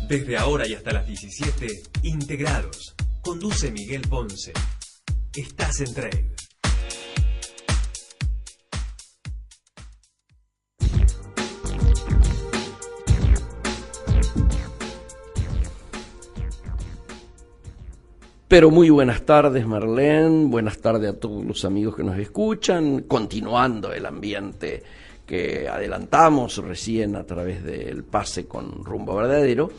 Desde ahora y hasta las 17, Integrados. Conduce Miguel Ponce. Estás en Trade. Pero muy buenas tardes, Marlene, buenas tardes a todos los amigos que nos escuchan, continuando el ambiente que adelantamos recién a través del pase con Rumbo Verdadero.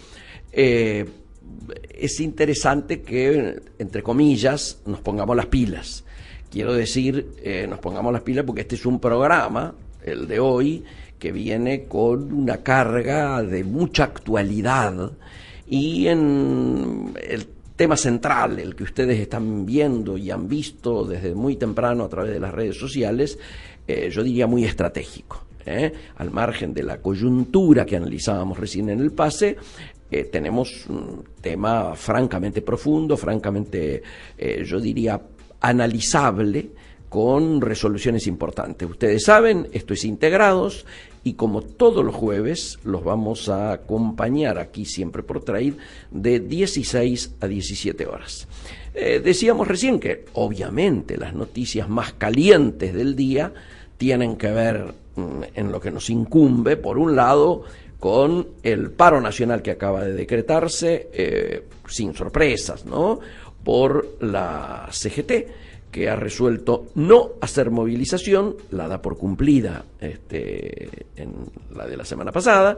Es interesante que, entre comillas, nos pongamos las pilas. Quiero decir, nos pongamos las pilas porque este es un programa, el de hoy, que viene con una carga de mucha actualidad y en el tema central, el que ustedes están viendo y han visto desde muy temprano a través de las redes sociales, yo diría muy estratégico. Al margen de la coyuntura que analizábamos recién en el pase, tenemos un tema francamente profundo, francamente, yo diría, analizable, con resoluciones importantes. Ustedes saben, esto es Integrados, y como todos los jueves, los vamos a acompañar aquí siempre por Trade de 16 a 17 horas. Decíamos recién que, obviamente, las noticias más calientes del día tienen que ver en lo que nos incumbe, por un lado, con el paro nacional que acaba de decretarse, sin sorpresas, ¿no?, por la CGT, que ha resuelto no hacer movilización, la da por cumplida en la de la semana pasada,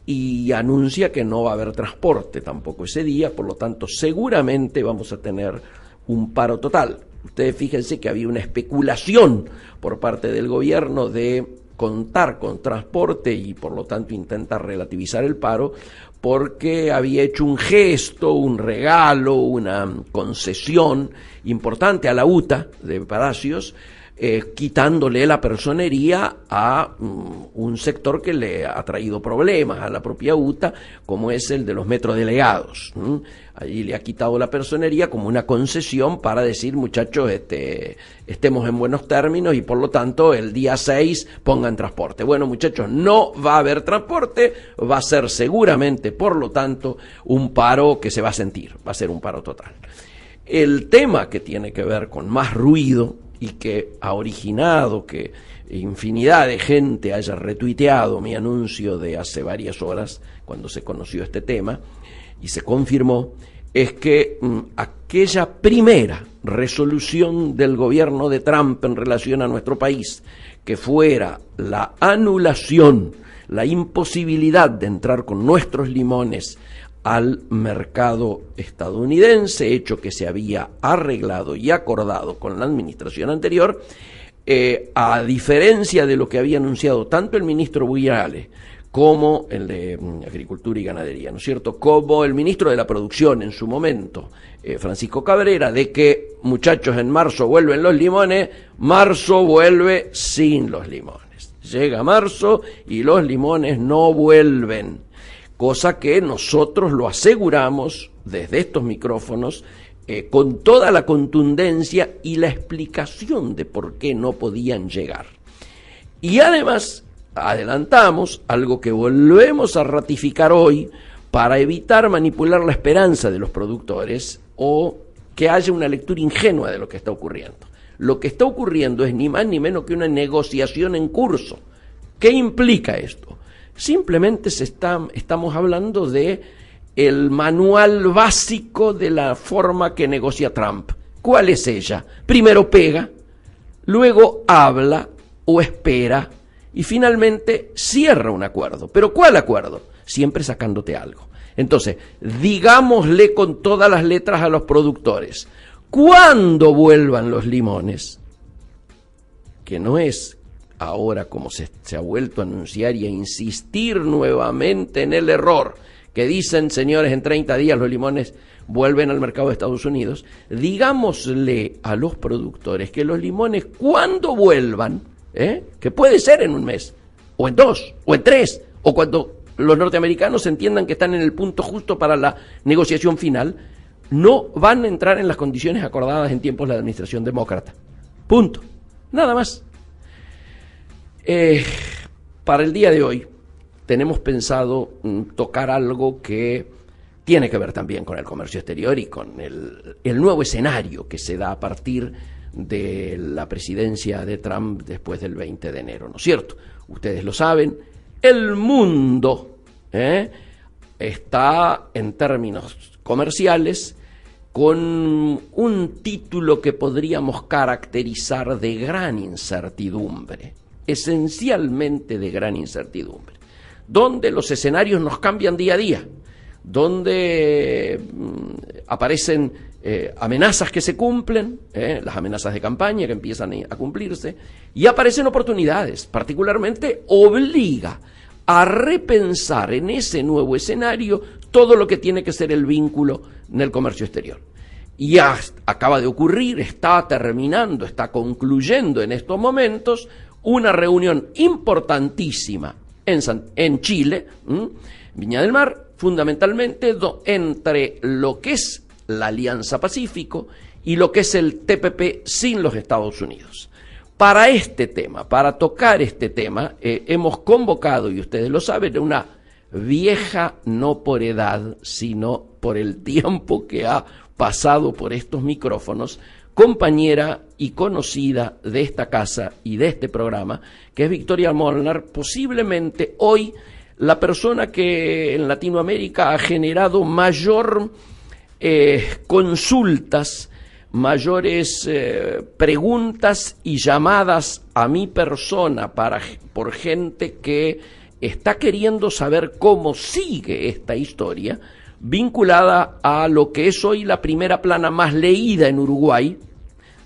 y anuncia que no va a haber transporte tampoco ese día, por lo tanto seguramente vamos a tener un paro total. Ustedes fíjense que había una especulación por parte del gobierno de contar con transporte y por lo tanto intentar relativizar el paro, porque había hecho un gesto, un regalo, una concesión importante a la UTA de Palacios, quitándole la personería a un sector que le ha traído problemas a la propia UTA, como es el de los metrodelegados. Allí le ha quitado la personería como una concesión para decir, muchachos, estemos en buenos términos y por lo tanto el día 6 pongan transporte. Bueno, muchachos, no va a haber transporte, va a ser seguramente, por lo tanto, un paro que se va a sentir, va a ser un paro total. El tema que tiene que ver con más ruido y que ha originado que infinidad de gente haya retuiteado mi anuncio de hace varias horas, cuando se conoció este tema, y se confirmó, es que aquella primera resolución del gobierno de Trump en relación a nuestro país, que fuera la anulación, la imposibilidad de entrar con nuestros limones al mercado estadounidense, hecho que se había arreglado y acordado con la administración anterior, a diferencia de lo que había anunciado tanto el ministro Buyales como el de Agricultura y Ganadería, ¿no es cierto?, como el ministro de la Producción en su momento, Francisco Cabrera, de que, muchachos, en marzo vuelven los limones, marzo vuelve sin los limones. Llega marzo y los limones no vuelven. Cosa que nosotros lo aseguramos desde estos micrófonos con toda la contundencia y la explicación de por qué no podían llegar. Y además adelantamos algo que volvemos a ratificar hoy para evitar manipular la esperanza de los productores o que haya una lectura ingenua de lo que está ocurriendo. Lo que está ocurriendo es ni más ni menos que una negociación en curso. ¿Qué implica esto? Simplemente estamos hablando de el manual básico de la forma que negocia Trump. ¿Cuál es ella? Primero pega, luego habla o espera y finalmente cierra un acuerdo. ¿Pero cuál acuerdo? Siempre sacándote algo. Entonces, digámosle con todas las letras a los productores, ¿cuándo vuelvan los limones? Que no es ahora, como se ha vuelto a anunciar y a insistir nuevamente en el error, que dicen, señores, en 30 días los limones vuelven al mercado de Estados Unidos, digámosle a los productores que los limones, cuando vuelvan, que puede ser en un mes, o en 2, o en 3, o cuando los norteamericanos entiendan que están en el punto justo para la negociación final, no van a entrar en las condiciones acordadas en tiempos de la administración demócrata. Punto. Nada más. Para el día de hoy tenemos pensado tocar algo que tiene que ver también con el comercio exterior y con el nuevo escenario que se da a partir de la presidencia de Trump después del 20 de enero, ¿no es cierto? Ustedes lo saben, el mundo está en términos comerciales con un título que podríamos caracterizar de gran incertidumbre, esencialmente de gran incertidumbre, donde los escenarios nos cambian día a día, donde aparecen amenazas que se cumplen, las amenazas de campaña que empiezan a cumplirse, y aparecen oportunidades, particularmente obliga a repensar en ese nuevo escenario todo lo que tiene que ser el vínculo en el comercio exterior. Y ya acaba de ocurrir, está terminando, está concluyendo en estos momentos una reunión importantísima en Chile, Viña del Mar, fundamentalmente entre lo que es la Alianza Pacífico y lo que es el TPP sin los Estados Unidos. Para este tema, para tocar este tema, hemos convocado, y ustedes lo saben, una vieja no por edad, sino por el tiempo que ha pasado por estos micrófonos, compañera y conocida de esta casa y de este programa, que es Victoria Molnar, posiblemente hoy la persona que en Latinoamérica ha generado mayor consultas, mayores preguntas y llamadas a mi persona por gente que está queriendo saber cómo sigue esta historia, vinculada a lo que es hoy la primera plana más leída en Uruguay,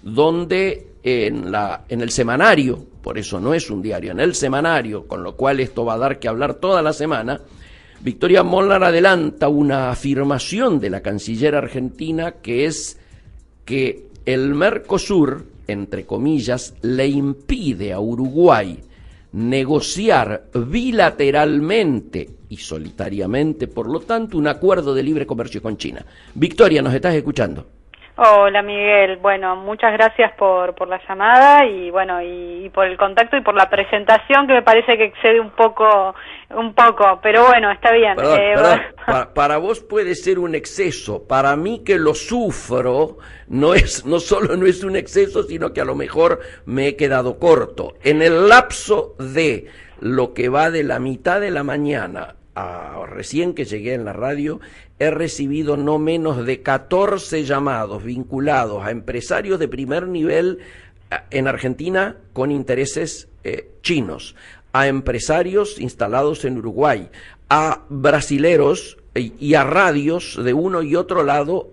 donde en el semanario, por eso no es un diario, en el semanario, con lo cual esto va a dar que hablar toda la semana, Victoria Molnar adelanta una afirmación de la canciller argentina que es que el Mercosur, entre comillas, le impide a Uruguay negociar bilateralmente y solitariamente, por lo tanto, un acuerdo de libre comercio con China. Victoria, ¿nos estás escuchando? Hola Miguel, bueno, muchas gracias por la llamada y bueno, y por el contacto y por la presentación que me parece que excede un poco, pero bueno, está bien. Perdón. Para vos puede ser un exceso, para mí que lo sufro, no solo no es un exceso, sino que a lo mejor me he quedado corto. En el lapso de lo que va de la mitad de la mañana a recién que llegué en la radio, he recibido no menos de 14 llamados vinculados a empresarios de primer nivel en Argentina con intereses chinos, a empresarios instalados en Uruguay, a brasileros y a radios de uno y otro lado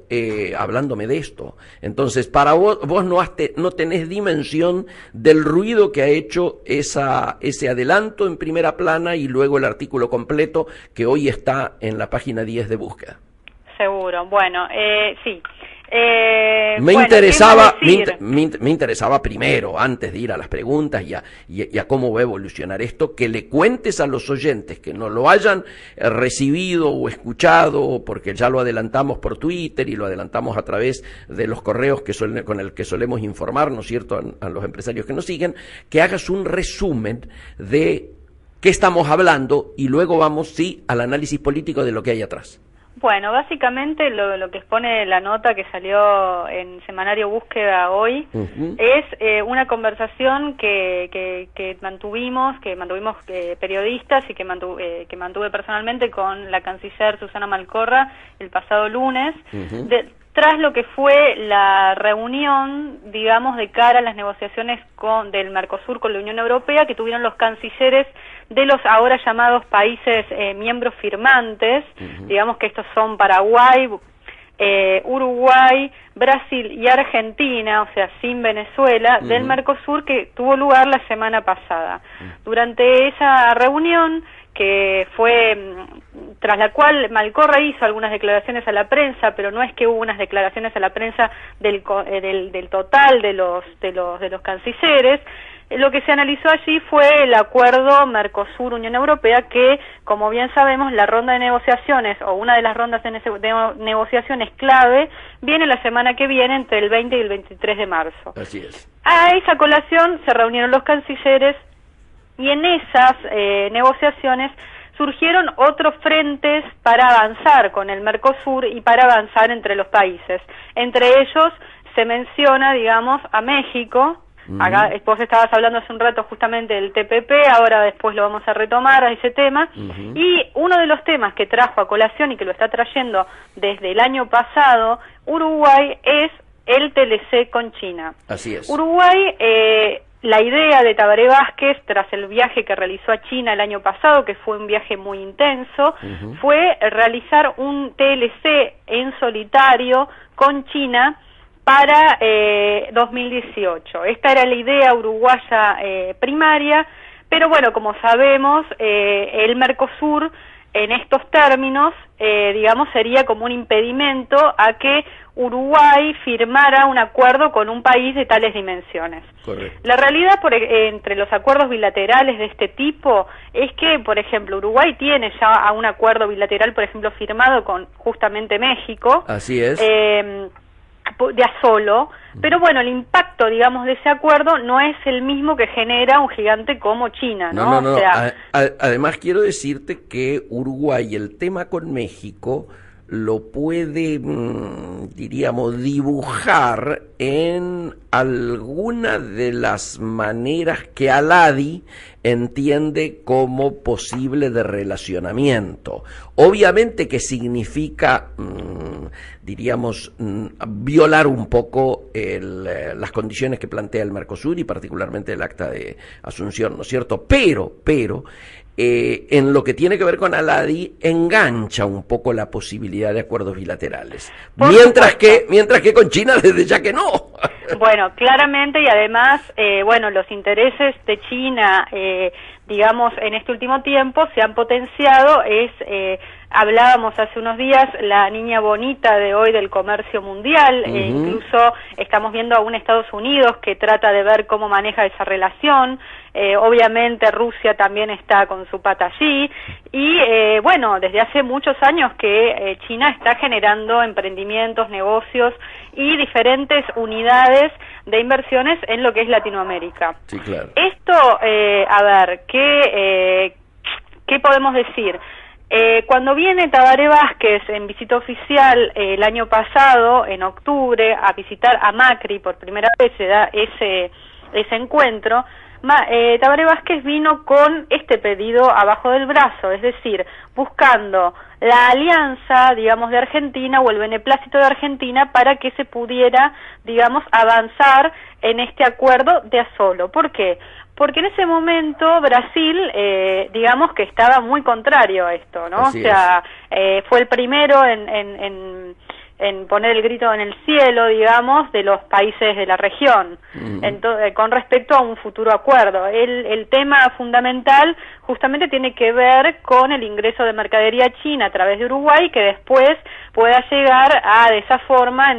hablándome de esto. Entonces, para vos no tenés dimensión del ruido que ha hecho ese adelanto en primera plana y luego el artículo completo que hoy está en la página 10 de búsqueda. Seguro, bueno, sí. Me interesaba primero, antes de ir a las preguntas y a cómo va a evolucionar esto, que le cuentes a los oyentes que no lo hayan recibido o escuchado, porque ya lo adelantamos por Twitter y lo adelantamos a través de los correos con el que solemos informar, ¿no es cierto?, a los empresarios que nos siguen, que hagas un resumen de qué estamos hablando y luego vamos, sí, al análisis político de lo que hay atrás. Bueno, básicamente lo que expone la nota que salió en Semanario Búsqueda hoy es una conversación que mantuvimos periodistas y que mantuve personalmente con la canciller Susana Malcorra el pasado lunes, tras lo que fue la reunión, digamos, de cara a las negociaciones del Mercosur con la Unión Europea que tuvieron los cancilleres de los ahora llamados países miembros firmantes, digamos que estos son Paraguay, Uruguay, Brasil y Argentina, o sea, sin Venezuela, del Mercosur, que tuvo lugar la semana pasada. Durante esa reunión, que fue tras la cual Malcorra hizo algunas declaraciones a la prensa, pero no es que hubo unas declaraciones a la prensa del total de los cancilleres. Lo que se analizó allí fue el acuerdo Mercosur-Unión Europea, que, como bien sabemos, la ronda de negociaciones, o una de las rondas de negociaciones clave, viene la semana que viene, entre el 20 y el 23 de marzo. Así es. A esa colación se reunieron los cancilleres, y en esas negociaciones surgieron otros frentes para avanzar con el Mercosur y para avanzar entre los países. Entre ellos se menciona, digamos, a México. Acá vos estabas hablando hace un rato justamente del TPP, ahora después lo vamos a retomar a ese tema. Y uno de los temas que trajo a colación y que lo está trayendo desde el año pasado Uruguay es el TLC con China. Así es. Uruguay, la idea de Tabaré Vázquez, tras el viaje que realizó a China el año pasado, que fue un viaje muy intenso, fue realizar un TLC en solitario con China para 2018. Esta era la idea uruguaya primaria, pero bueno, como sabemos, el Mercosur en estos términos, digamos, sería como un impedimento a que Uruguay firmara un acuerdo con un país de tales dimensiones. Correcto. La realidad entre los acuerdos bilaterales de este tipo es que, por ejemplo, Uruguay tiene ya un acuerdo bilateral, por ejemplo, firmado con justamente México. Así es. De a solo, pero bueno, el impacto, digamos, de ese acuerdo no es el mismo que genera un gigante como China, ¿no? No. O sea, Además quiero decirte que Uruguay, el tema con México, lo puede, diríamos, dibujar en alguna de las maneras que Aladi entiende como posible de relacionamiento. Obviamente que significa, diríamos, violar un poco las condiciones que plantea el Mercosur y particularmente el Acta de Asunción, ¿no es cierto? Pero en lo que tiene que ver con Aladi, engancha un poco la posibilidad de acuerdos bilaterales. Mientras que con China desde ya que no. Bueno, claramente, y además, bueno, los intereses de China, digamos, en este último tiempo se han potenciado. Hablábamos hace unos días, la niña bonita de hoy del comercio mundial, incluso estamos viendo a un Estados Unidos que trata de ver cómo maneja esa relación. Obviamente Rusia también está con su pata allí, y bueno, desde hace muchos años que China está generando emprendimientos, negocios y diferentes unidades de inversiones en lo que es Latinoamérica. Sí, claro. Esto, a ver, ¿qué podemos decir? Cuando viene Tabaré Vázquez en visita oficial el año pasado, en octubre, a visitar a Macri, por primera vez se da ese encuentro, Tabaré Vázquez vino con este pedido abajo del brazo, es decir, buscando la alianza, digamos, de Argentina o el beneplácito de Argentina para que se pudiera, digamos, avanzar en este acuerdo de a solo. ¿Por qué? Porque en ese momento Brasil, digamos que estaba muy contrario a esto, ¿no? Así o sea, fue el primero en poner el grito en el cielo, digamos, de los países de la región, con respecto a un futuro acuerdo. El tema fundamental justamente tiene que ver con el ingreso de mercadería china a través de Uruguay, que después pueda llegar de esa forma,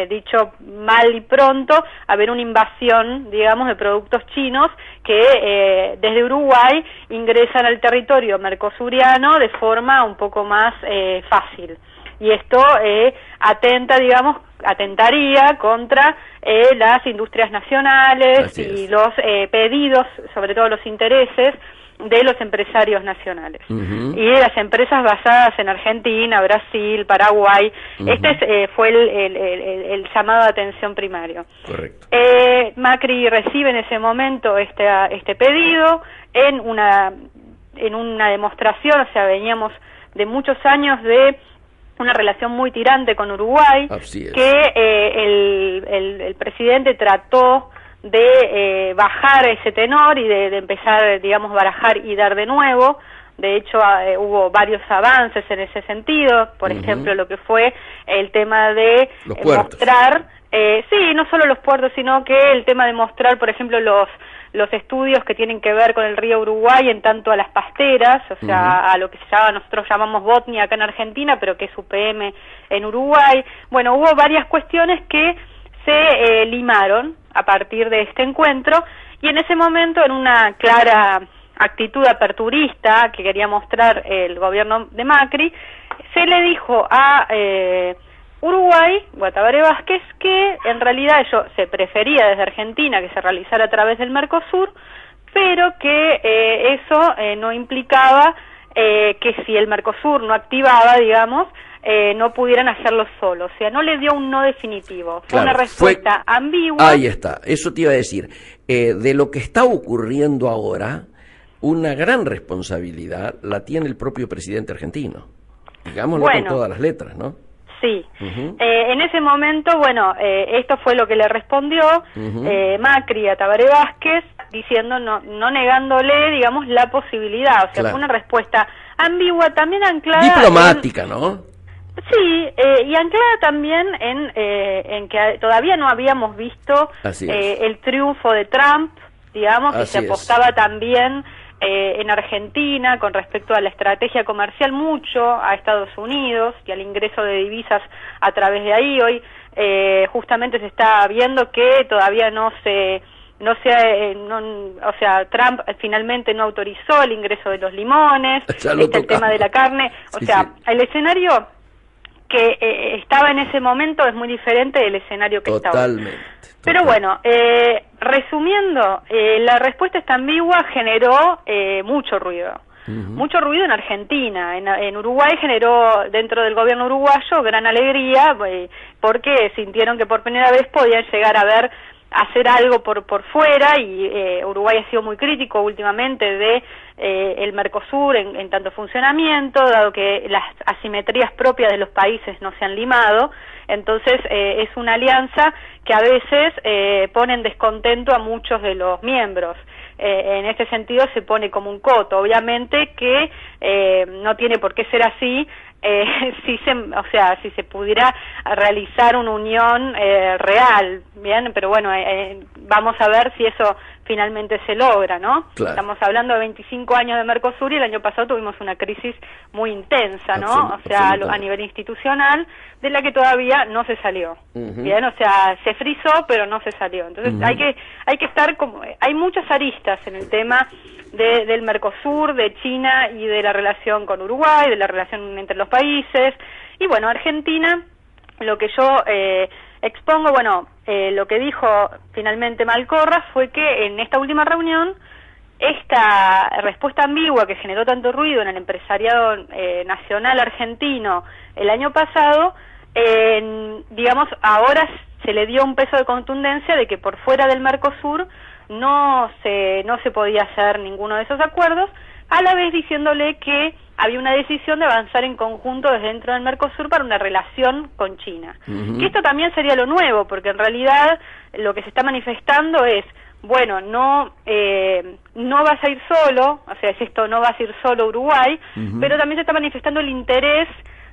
dicho mal y pronto, haber una invasión, digamos, de productos chinos que desde Uruguay ingresan al territorio mercosuriano de forma un poco más fácil. Y esto atentaría contra las industrias nacionales y los pedidos, sobre todo los intereses de los empresarios nacionales y de las empresas basadas en Argentina, Brasil, Paraguay. Este fue el llamado de atención primario. Correcto. Macri recibe en ese momento este pedido en una demostración, o sea, veníamos de muchos años de una relación muy tirante con Uruguay, que el presidente trató de bajar ese tenor y de empezar, digamos, barajar y dar de nuevo. De hecho, hubo varios avances en ese sentido, por ejemplo, lo que fue el tema de mostrar, sí, no solo los puertos, sino que el tema de mostrar, por ejemplo, los estudios que tienen que ver con el río Uruguay en tanto a las pasteras, o sea, a lo que nosotros llamamos Botnia acá en Argentina, pero que es UPM en Uruguay. Bueno, hubo varias cuestiones que se limaron a partir de este encuentro, y en ese momento, en una clara actitud aperturista que quería mostrar el gobierno de Macri, se le dijo a Uruguay, Tabaré Vázquez, que en realidad se prefería desde Argentina que se realizara a través del Mercosur, pero que eso no implicaba que si el Mercosur no activaba, digamos, no pudieran hacerlo solo. O sea, no le dio un no definitivo. Fue una respuesta ambigua. Ahí está, eso te iba a decir. De lo que está ocurriendo ahora, una gran responsabilidad la tiene el propio presidente argentino. Digámoslo con todas las letras, ¿no? Sí. En ese momento, bueno, esto fue lo que le respondió Macri a Tabaré Vázquez, diciendo, no negándole, digamos, la posibilidad. O sea, fue una respuesta ambigua, también anclada... Diplomática, ¿no? Sí, y anclada también en que todavía no habíamos visto el triunfo de Trump, digamos, que se apostaba también en Argentina con respecto a la estrategia comercial mucho a Estados Unidos y al ingreso de divisas a través de ahí. Hoy justamente se está viendo que todavía o sea, Trump finalmente no autorizó el ingreso de los limones, el tema de la carne, el escenario que estaba en ese momento es muy diferente del escenario que está hoy. Pero bueno, resumiendo, la respuesta esta ambigua generó mucho ruido. Mucho ruido en Argentina. En Uruguay generó, dentro del gobierno uruguayo, gran alegría, porque sintieron que por primera vez podían llegar a hacer algo por fuera, y Uruguay ha sido muy crítico últimamente de el Mercosur en tanto funcionamiento, dado que las asimetrías propias de los países no se han limado. Entonces es una alianza que a veces pone en descontento a muchos de los miembros. En este sentido se pone como un coto. Obviamente que no tiene por qué ser así. Si se pudiera realizar una unión real, bien, pero bueno, vamos a ver si eso finalmente se logra, ¿no? Claro. Estamos hablando de 25 años de Mercosur y el año pasado tuvimos una crisis muy intensa, ¿no? O sea, a nivel institucional, de la que todavía no se salió, bien, o sea, se frizó, pero no se salió. Entonces hay que estar hay muchas aristas en el tema del Mercosur, de China y de la relación con Uruguay, de la relación entre los países. Y bueno, Argentina, lo que yo expongo, lo que dijo finalmente Malcorra fue que en esta última reunión, esta respuesta ambigua que generó tanto ruido en el empresariado nacional argentino el año pasado, digamos, ahora se le dio un peso de contundencia de que por fuera del Mercosur no se podía hacer ninguno de esos acuerdos, a la vez diciéndole que había una decisión de avanzar en conjunto desde dentro del Mercosur para una relación con China. Que esto también sería lo nuevo, porque en realidad lo que se está manifestando es, bueno, no vas a ir solo, o sea, esto no vas a ir solo a Uruguay, pero también se está manifestando el interés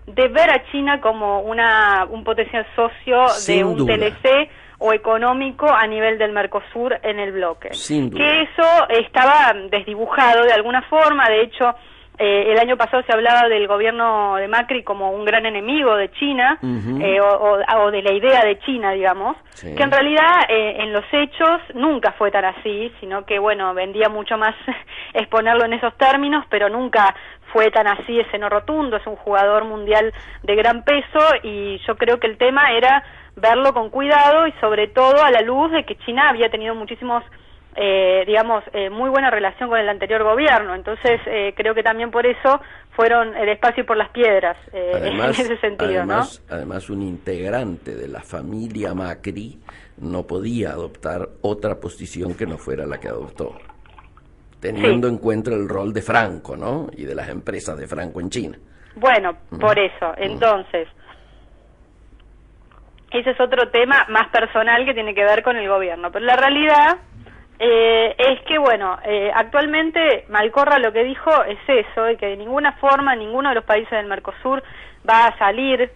de ver a China como un potencial socio de un TLC o económico a nivel del Mercosur en el bloque. Que eso estaba desdibujado de alguna forma. De hecho, el año pasado se hablaba del gobierno de Macri como un gran enemigo de China, o de la idea de China, digamos, que en realidad en los hechos nunca fue tan así, sino que, bueno, vendía mucho más exponerlo en esos términos, pero nunca fue tan así, ese no rotundo. Es un jugador mundial de gran peso, y yo creo que el tema era verlo con cuidado, y sobre todo a la luz de que China había tenido muchísimos, muy buena relación con el anterior gobierno. Entonces creo que también por eso fueron el espacio y por las piedras, además, en ese sentido, Además, un integrante de la familia Macri no podía adoptar otra posición que no fuera la que adoptó, teniendo en cuenta el rol de Franco, ¿no? Y de las empresas de Franco en China. Bueno, por eso, entonces, ese es otro tema más personal que tiene que ver con el gobierno. Pero la realidad es que, actualmente Malcorra lo que dijo es eso, de que de ninguna forma ninguno de los países del Mercosur va a salir,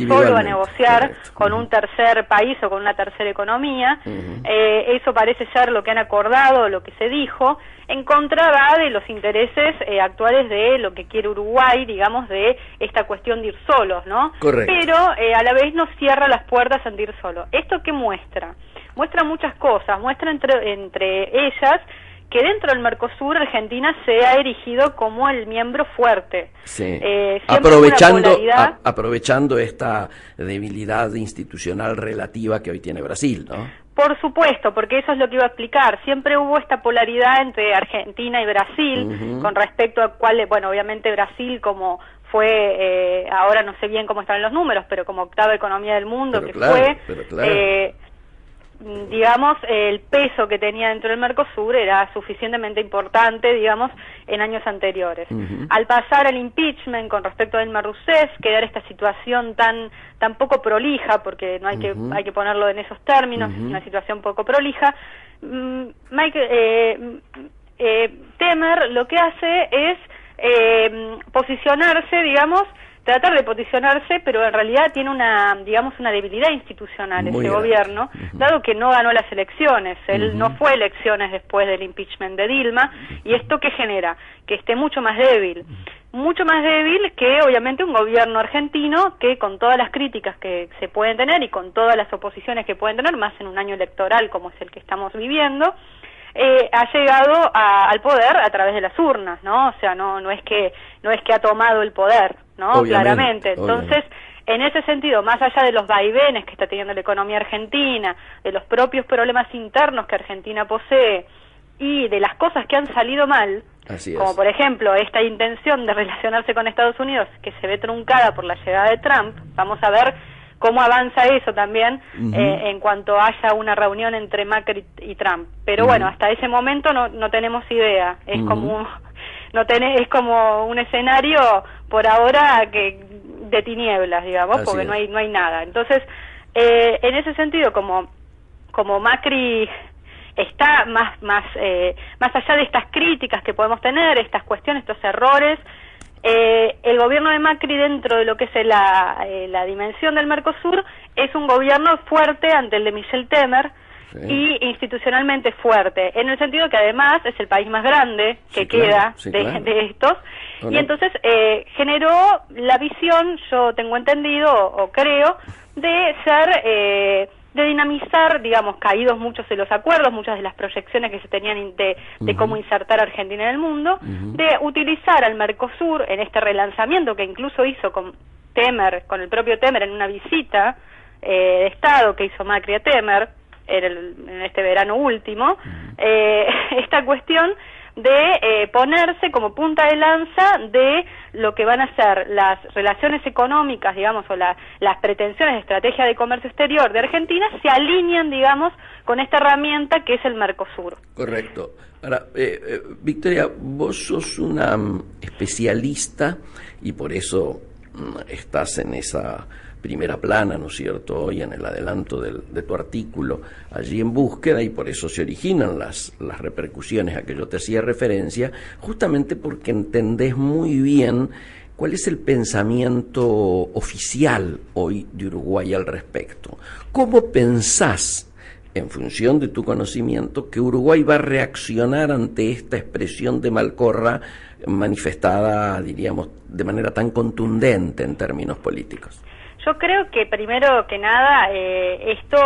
solo a negociar con un tercer país o con una tercera economía. Eso parece ser lo que han acordado, lo que se dijo, en contra de los intereses actuales de lo que quiere Uruguay, digamos, de esta cuestión de ir solos, ¿no? Correcto. Pero a la vez no cierra las puertas ante ir solo. ¿Esto qué muestra? Muestra muchas cosas, muestra entre ellas que dentro del Mercosur Argentina se ha erigido como el miembro fuerte. Sí. Aprovechando esta debilidad institucional relativa que hoy tiene Brasil, ¿no? Por supuesto, porque eso es lo que iba a explicar. Siempre hubo esta polaridad entre Argentina y Brasil con respecto a cuál, bueno, obviamente Brasil como fue, ahora no sé bien cómo están los números, pero como octava economía del mundo, pero que claro, fue, digamos, el peso que tenía dentro del Mercosur era suficientemente importante, digamos, en años anteriores. Al pasar al impeachment con respecto a Dilma Rousseff, quedar esta situación tan poco prolija, porque no hay que ponerlo en esos términos, es una situación poco prolija, Temer lo que hace es posicionarse, digamos, tratar de posicionarse, pero en realidad tiene una debilidad institucional ese gobierno, dado que no ganó las elecciones, él no fue a elecciones después del impeachment de Dilma, y esto ¿qué genera? Que esté mucho más débil que obviamente un gobierno argentino que con todas las críticas que se pueden tener y con todas las oposiciones que pueden tener, más en un año electoral como es el que estamos viviendo, ha llegado al poder a través de las urnas, ¿no? O sea, no es que ha tomado el poder, ¿no? Claramente. Entonces, en ese sentido, más allá de los vaivenes que está teniendo la economía argentina, de los propios problemas internos que Argentina posee y de las cosas que han salido mal, como por ejemplo esta intención de relacionarse con Estados Unidos que se ve truncada por la llegada de Trump, vamos a ver cómo avanza eso también en cuanto haya una reunión entre Macri y Trump. Pero bueno, hasta ese momento no tenemos idea. Es como es como un escenario por ahora de tinieblas, digamos, porque no hay nada. Entonces, en ese sentido, como Macri está más allá de estas críticas que podemos tener, estas cuestiones, estos errores, el gobierno de Macri dentro de lo que es la dimensión del Mercosur es un gobierno fuerte ante el de Michel Temer y institucionalmente fuerte, en el sentido que además es el país más grande que queda de estos, y entonces generó la visión, yo tengo entendido o creo, de ser de dinamizar, digamos, caídos muchos de los acuerdos, muchas de las proyecciones que se tenían de cómo insertar a Argentina en el mundo, de utilizar al Mercosur en este relanzamiento que incluso hizo con el propio Temer en una visita de Estado que hizo Macri a Temer en este verano último, esta cuestión de ponerse como punta de lanza de lo que van a ser las relaciones económicas, digamos, o las pretensiones de estrategia de comercio exterior de Argentina, se alinean, digamos, con esta herramienta que es el Mercosur. Correcto. Ahora, Victoria, vos sos una especialista y por eso estás en esa primera plana, ¿no es cierto?, hoy en el adelanto de tu artículo, allí en Búsqueda, y por eso se originan las repercusiones a que yo te hacía referencia, justamente porque entendés muy bien cuál es el pensamiento oficial hoy de Uruguay al respecto. ¿Cómo pensás, en función de tu conocimiento, que Uruguay va a reaccionar ante esta expresión de Malcorra manifestada, diríamos, de manera tan contundente en términos políticos? Yo creo que primero que nada esto,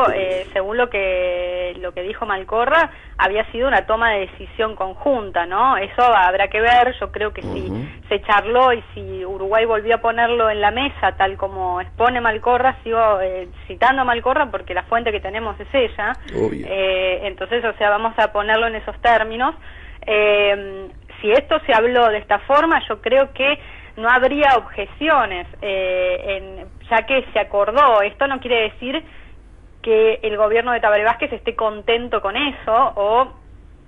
según lo que dijo Malcorra, había sido una toma de decisión conjunta, ¿no? Eso habrá que ver. Yo creo que si se charló y si Uruguay volvió a ponerlo en la mesa tal como expone Malcorra, sigo citando a Malcorra porque la fuente que tenemos es ella. Obvio. Entonces, o sea, vamos a ponerlo en esos términos. Si esto se habló de esta forma, yo creo que no habría objeciones, ya que se acordó. Esto no quiere decir que el gobierno de Tabaré Vázquez esté contento con eso o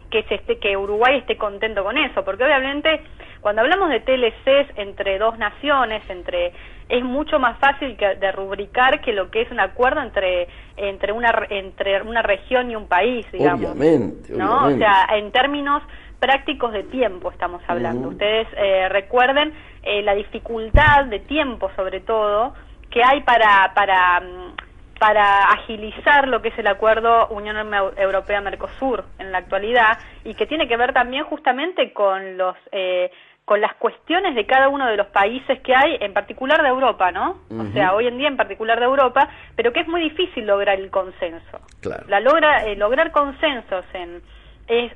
que Uruguay esté contento con eso, porque obviamente cuando hablamos de TLCs entre dos naciones, es mucho más fácil de rubricar que lo que es un acuerdo entre una región y un país, digamos. Obviamente. ¿No? O sea, en términos prácticos de tiempo estamos hablando. Ustedes recuerden la dificultad de tiempo, sobre todo, que hay para agilizar lo que es el acuerdo Unión Europea-Mercosur en la actualidad, y que tiene que ver también justamente con las cuestiones de cada uno de los países que hay, en particular de Europa, ¿no? O sea, hoy en día en particular de Europa, pero que es muy difícil lograr el consenso. Claro. Lograr consensos es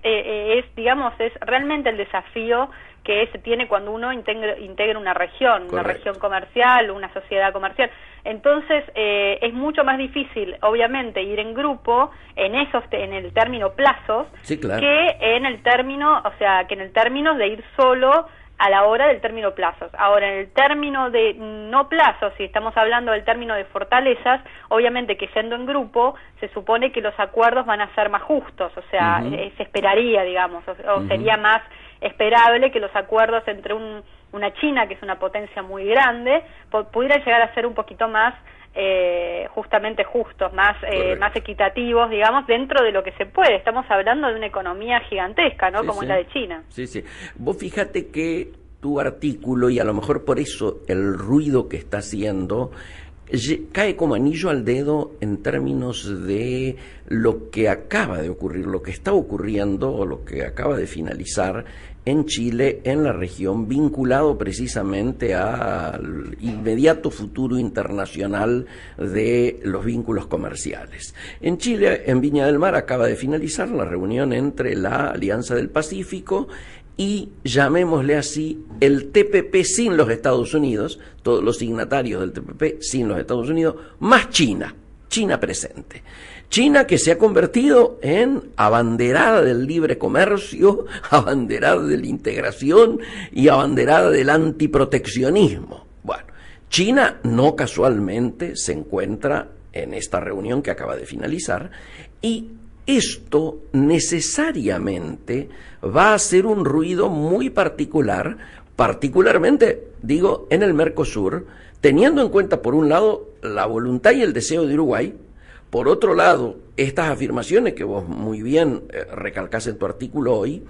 realmente el desafío que se tiene cuando uno integra una región comercial, una sociedad comercial. Entonces, es mucho más difícil, obviamente, ir en grupo en el término plazos, sí, claro, que en el término, de ir solo a la hora del término plazos. Ahora, en el término de no plazos, si estamos hablando del término de fortalezas, obviamente que yendo en grupo, se supone que los acuerdos van a ser más justos, o sea, se esperaría, digamos, o sería más esperable que los acuerdos entre una China, que es una potencia muy grande, pudieran llegar a ser un poquito más justamente justos, más equitativos, digamos, dentro de lo que se puede. Estamos hablando de una economía gigantesca, ¿no? Sí, como sí. es la de China. Sí, sí. Vos fíjate que tu artículo, y a lo mejor por eso el ruido que está haciendo, cae como anillo al dedo en términos de lo que acaba de ocurrir, lo que está ocurriendo o lo que acaba de finalizar en Chile, en la región, vinculado precisamente al inmediato futuro internacional de los vínculos comerciales. En Chile, en Viña del Mar, acaba de finalizar la reunión entre la Alianza del Pacífico y, llamémosle así, el TPP sin los Estados Unidos, todos los signatarios del TPP sin los Estados Unidos, más China presente. China, que se ha convertido en abanderada del libre comercio, abanderada de la integración y abanderada del antiproteccionismo. Bueno, China no casualmente se encuentra en esta reunión que acaba de finalizar, y esto necesariamente va a hacer un ruido muy particular, particularmente, digo, en el Mercosur, teniendo en cuenta, por un lado, la voluntad y el deseo de Uruguay, por otro lado, estas afirmaciones que vos muy bien recalcás en tu artículo hoy,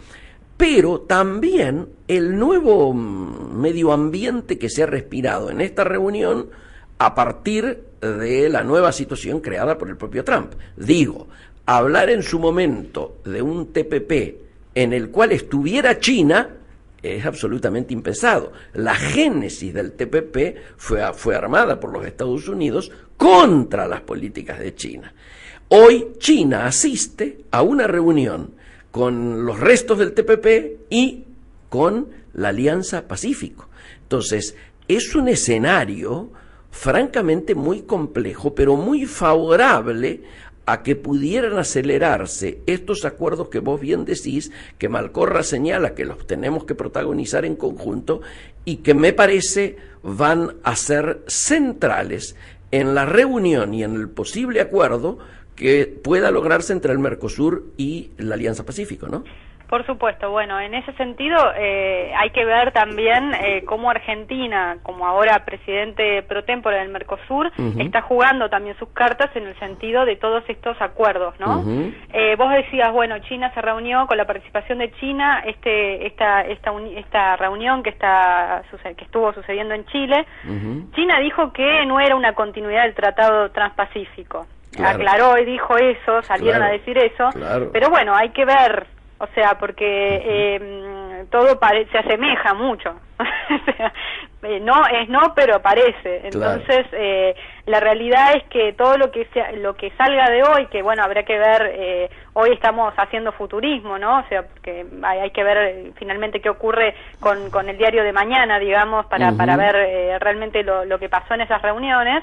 pero también el nuevo medio ambiente que se ha respirado en esta reunión a partir de la nueva situación creada por el propio Trump. Digo, hablar en su momento de un TPP en el cual estuviera China es absolutamente impensado. La génesis del TPP fue armada por los Estados Unidos contra las políticas de China. Hoy China asiste a una reunión con los restos del TPP y con la Alianza Pacífico. Entonces, es un escenario francamente muy complejo, pero muy favorable a que pudieran acelerarse estos acuerdos que vos bien decís, que Malcorra señala que los tenemos que protagonizar en conjunto y que me parece van a ser centrales en la reunión y en el posible acuerdo que pueda lograrse entre el Mercosur y la Alianza Pacífico, ¿no? Por supuesto, bueno, en ese sentido hay que ver también cómo Argentina, como ahora presidente pro tempore del Mercosur, está jugando también sus cartas en el sentido de todos estos acuerdos, ¿no? Vos decías, bueno, China se reunió con la participación de China, esta reunión que estuvo sucediendo en Chile. China dijo que no era una continuidad del Tratado Transpacífico. Claro. Aclaró y dijo eso, salieron a decir eso, pero bueno, hay que ver. O sea, porque todo se asemeja mucho. O sea, no es no, pero parece. Entonces, la realidad es que todo lo que salga de hoy, que bueno, habrá que ver, hoy estamos haciendo futurismo, ¿no? O sea, porque hay que ver finalmente qué ocurre con el diario de mañana, digamos, para ver realmente lo que pasó en esas reuniones.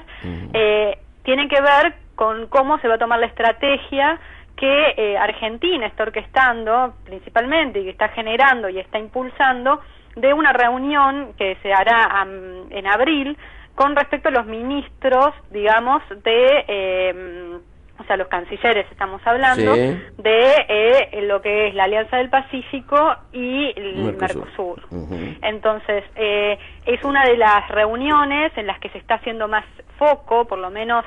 Tiene que ver con cómo se va a tomar la estrategia que Argentina está orquestando principalmente y que está generando y está impulsando de una reunión que se hará en abril con respecto a los ministros, digamos, o sea, los cancilleres estamos hablando, de lo que es la Alianza del Pacífico y el Mercosur. Entonces, es una de las reuniones en las que se está haciendo más foco, por lo menos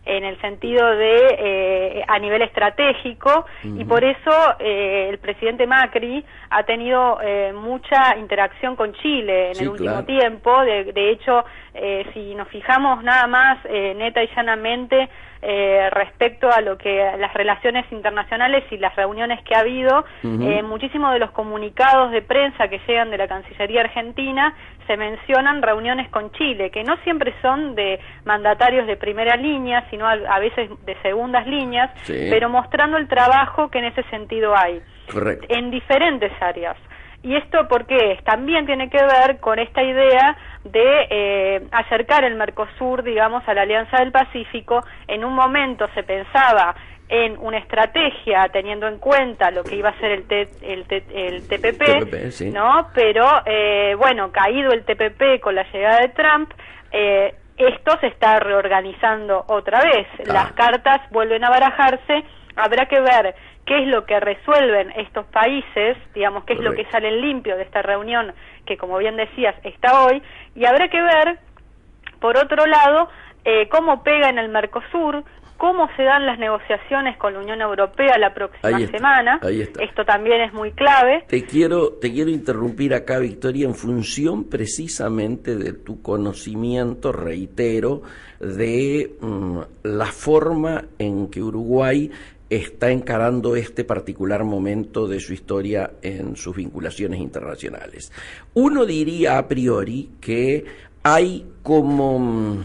en el sentido de a nivel estratégico, y por eso el presidente Macri ha tenido mucha interacción con Chile en el último tiempo. De hecho, si nos fijamos nada más neta y llanamente respecto a lo que las relaciones internacionales y las reuniones que ha habido, muchísimos de los comunicados de prensa que llegan de la Cancillería Argentina se mencionan reuniones con Chile, que no siempre son de mandatarios de primera línea, sino a veces de segundas líneas, pero mostrando el trabajo que en ese sentido hay. Correcto. En diferentes áreas. ¿Y esto por qué? También tiene que ver con esta idea de acercar el Mercosur, digamos, a la Alianza del Pacífico. En un momento se pensaba en una estrategia teniendo en cuenta lo que iba a ser el TPP, sí, ¿no? Pero, bueno, caído el TPP con la llegada de Trump, esto se está reorganizando otra vez. Las cartas vuelven a barajarse. Habrá que ver qué es lo que resuelven estos países, digamos, qué es lo que sale limpio de esta reunión que, como bien decías, está hoy, y habrá que ver, por otro lado, cómo pega en el Mercosur, cómo se dan las negociaciones con la Unión Europea la próxima semana. Esto también es muy clave. Te quiero interrumpir acá, Victoria, en función precisamente de tu conocimiento, reitero, de la forma en que Uruguay está encarando este particular momento de su historia en sus vinculaciones internacionales. Uno diría a priori que hay como